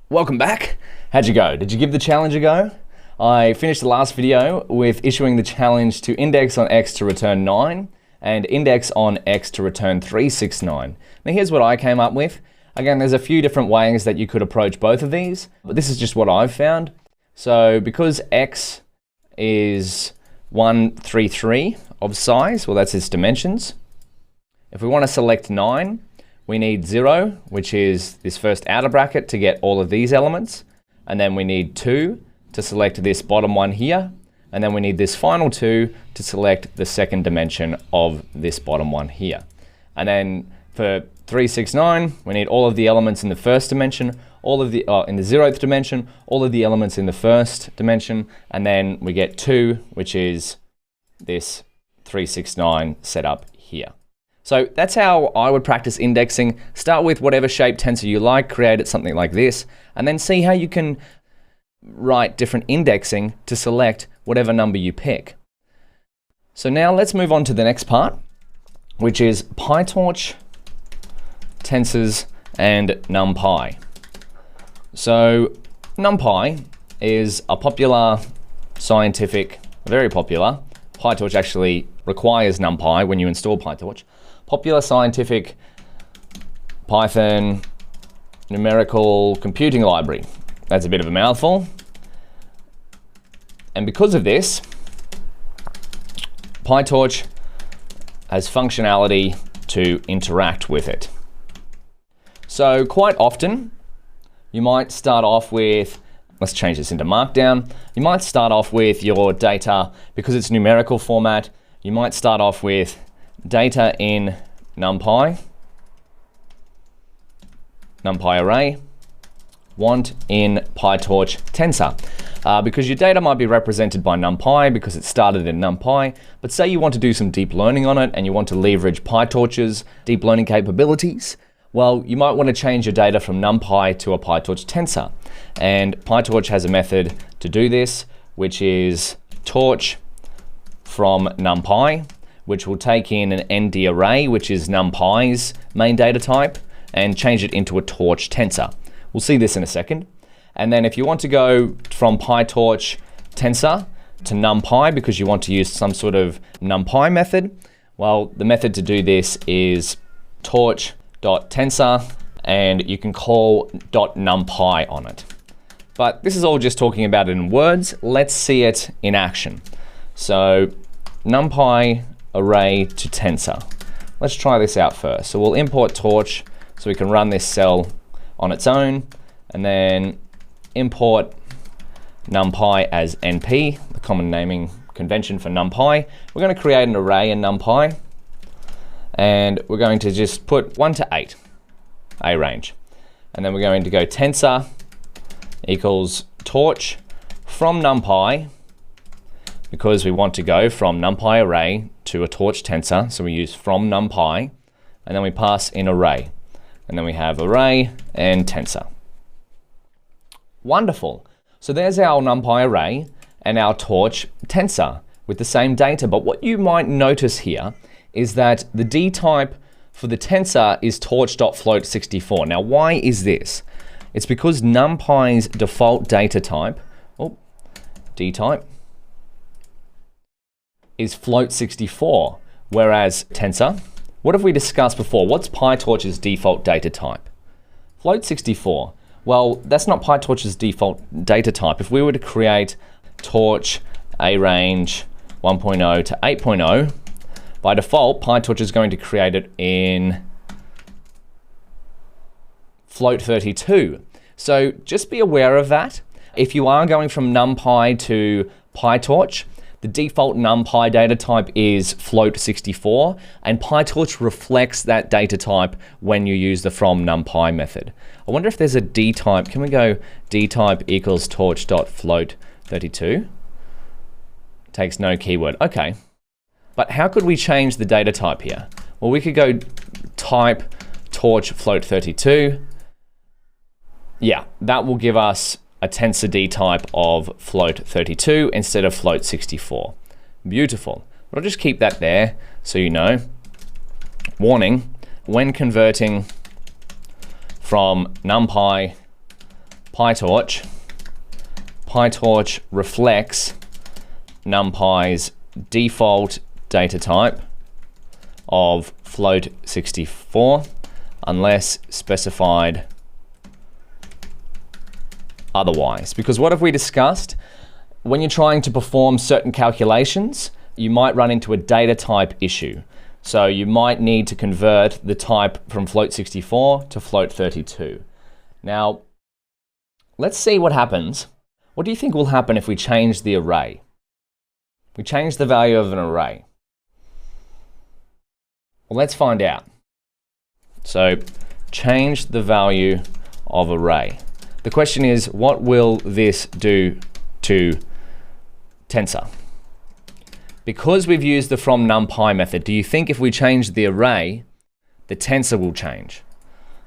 Welcome back. How'd you go? Did you give the challenge a go? I finished the last video with issuing the challenge to index on X to return 9 and index on X to return 369. Now here's what I came up with. Again, there's a few different ways that you could approach both of these, but this is just what I've found. So because X is 133 of size, well that's its dimensions. If we want to select 9, we need 0, which is this first outer bracket to get all of these elements. And then we need 2 to select this bottom one here. And then we need this final 2 to select the second dimension of this bottom one here. And then for 369, we need all of the elements in the first dimension, all of the in the 0th dimension, all of the elements in the first dimension, and then we get 2, which is this 369 setup here. So that's how I would practice indexing. Start with whatever shape tensor you like, create it something like this, and then see how you can write different indexing to select whatever number you pick. So now let's move on to the next part, which is Pytorch, Tensors, and Numpy. So Numpy is a popular scientific, very popular. Pytorch actually requires Numpy when you install Pytorch. Popular scientific Python numerical computing library. That's a bit of a mouthful. And because of this, Pytorch has functionality to interact with it. So quite often, you might start off with, let's change this into Markdown. You might start off with your data, because it's numerical format, you might start off with data in Numpy array, want in Pytorch tensor. Because your data might be represented by Numpy because it started in Numpy, but say you want to do some deep learning on it and you want to leverage Pytorch's deep learning capabilities, well, you might want to change your data from Numpy to a Pytorch tensor. And Pytorch has a method to do this, which is torch from Numpy, which will take in an ND array, which is Numpy's main data type, and change it into a torch tensor. We'll see this in a second. And then if you want to go from Pytorch tensor to Numpy because you want to use some sort of Numpy method, well, the method to do this is torch.tensor, and you can call .numpy on it. But this is all just talking about it in words. Let's see it in action. So Numpy array to tensor. Let's try this out first. So we'll import torch so we can run this cell on its own, and then import Numpy as NP, the common naming convention for Numpy. We're going to create an array in Numpy, and we're going to just put 1 to 8, A range. And then we're going to go tensor equals torch from Numpy, because we want to go from Numpy array to a torch tensor, so we use from Numpy, and then we pass in array. And then we have array and tensor. Wonderful. So there's our Numpy array and our torch tensor with the same data. But what you might notice here is that the D type for the tensor is torch.float64. Now, why is this? It's because Numpy's default data type, D type, is float64, whereas tensor, what have we discussed before? What's Pytorch's default data type? Float64. Well, that's not Pytorch's default data type. If we were to create torch A range 1.0 to 8.0, by default, Pytorch is going to create it in float32. So just be aware of that. If you are going from Numpy to Pytorch, the default Numpy data type is float64, and Pytorch reflects that data type when you use the from Numpy method. I wonder if there's a D type. Can we go D type equals torch.float32? Takes no keyword. Okay. But how could we change the data type here? Well, we could go type torch float32. Yeah, that will give us a tensor D type of float32 instead of float64. Beautiful. But I'll just keep that there so you know. Warning, when converting from Numpy Pytorch reflects Numpy's default data type of float 64 unless specified otherwise. Because what have we discussed? When you're trying to perform certain calculations, you might run into a data type issue. So you might need to convert the type from float 64 to float 32. Now, let's see what happens. What do you think will happen if we change the array? We change the value of an array. Well, let's find out. So change the value of array. The question is, what will this do to tensor? Because we've used the from numpy method, do you think if we change the array, the tensor will change?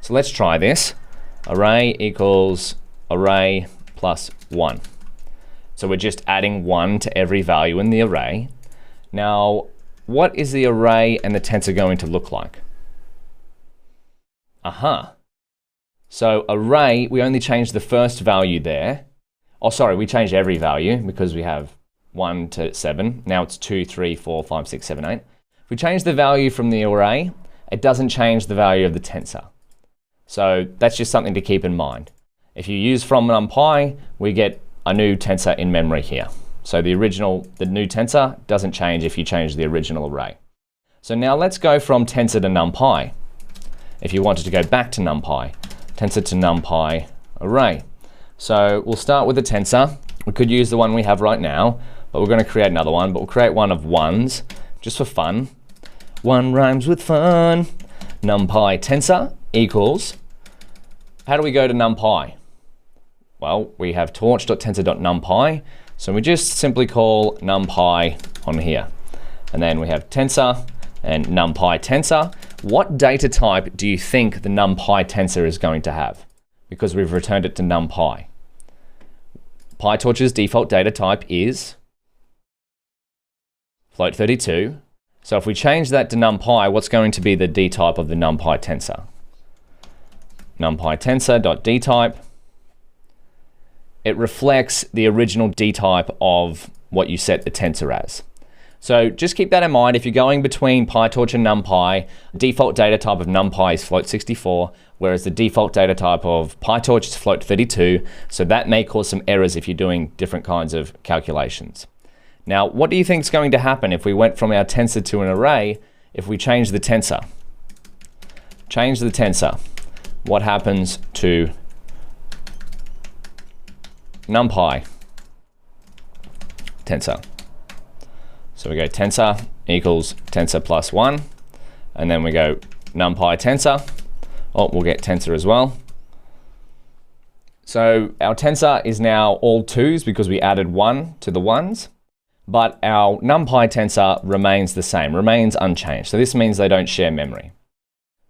So let's try this. Array equals array plus 1. So we're just adding 1 to every value in the array. Now, what is the array and the tensor going to look like? So array, we only changed the first value there. Oh, sorry, we changed every value because we have 1 to 7. Now it's 2, 3, 4, 5, 6, 7, 8. If we change the value from the array, it doesn't change the value of the tensor. So that's just something to keep in mind. If you use from numpy, we get a new tensor in memory here. So the new tensor doesn't change if you change the original array. So now let's go from tensor to numpy. If you wanted to go back to numpy, tensor to numpy array. So we'll start with the tensor. We could use the one we have right now, but we're going to create another one, but we'll create one of ones just for fun. 1 rhymes with fun. Numpy tensor equals, how do we go to numpy? Well, we have torch.tensor.numpy, so we just simply call numpy on here. And then we have tensor and numpy tensor. What data type do you think the numpy tensor is going to have? Because we've returned it to numpy. Pytorch's default data type is float 32. So if we change that to numpy, what's going to be the d type of the numpy tensor? Numpy tensor.dtype. It reflects the original d type of what you set the tensor as. So just keep that in mind. If you're going between Pytorch and numpy, default data type of numpy is float 64, whereas the default data type of Pytorch is float 32. So that may cause some errors if you're doing different kinds of calculations. Now, what do you think is going to happen if we went from our tensor to an array if we change the tensor? Change the tensor. What happens to numpy tensor? So we go tensor equals tensor plus 1, and then we go numpy tensor. Oh, we'll get tensor as well. So our tensor is now all 2s because we added 1 to the 1s, but our numpy tensor remains the same, remains unchanged. So this means they don't share memory.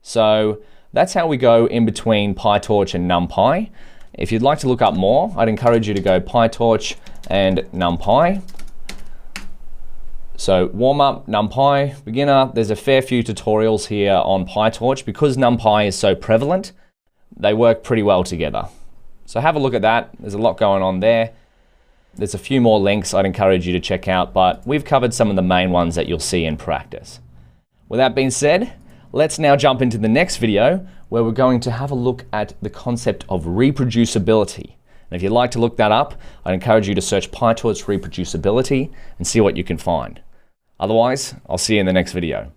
So that's how we go in between Pytorch and numpy. If you'd like to look up more, I'd encourage you to go Pytorch and numpy. So warm up, numpy, beginner. There's a fair few tutorials here on Pytorch. Because numpy is so prevalent, they work pretty well together. So have a look at that. There's a lot going on there. There's a few more links I'd encourage you to check out, but we've covered some of the main ones that you'll see in practice. With that being said, let's now jump into the next video where we're going to have a look at the concept of reproducibility. And if you'd like to look that up, I'd encourage you to search Pytorch reproducibility and see what you can find. Otherwise, I'll see you in the next video.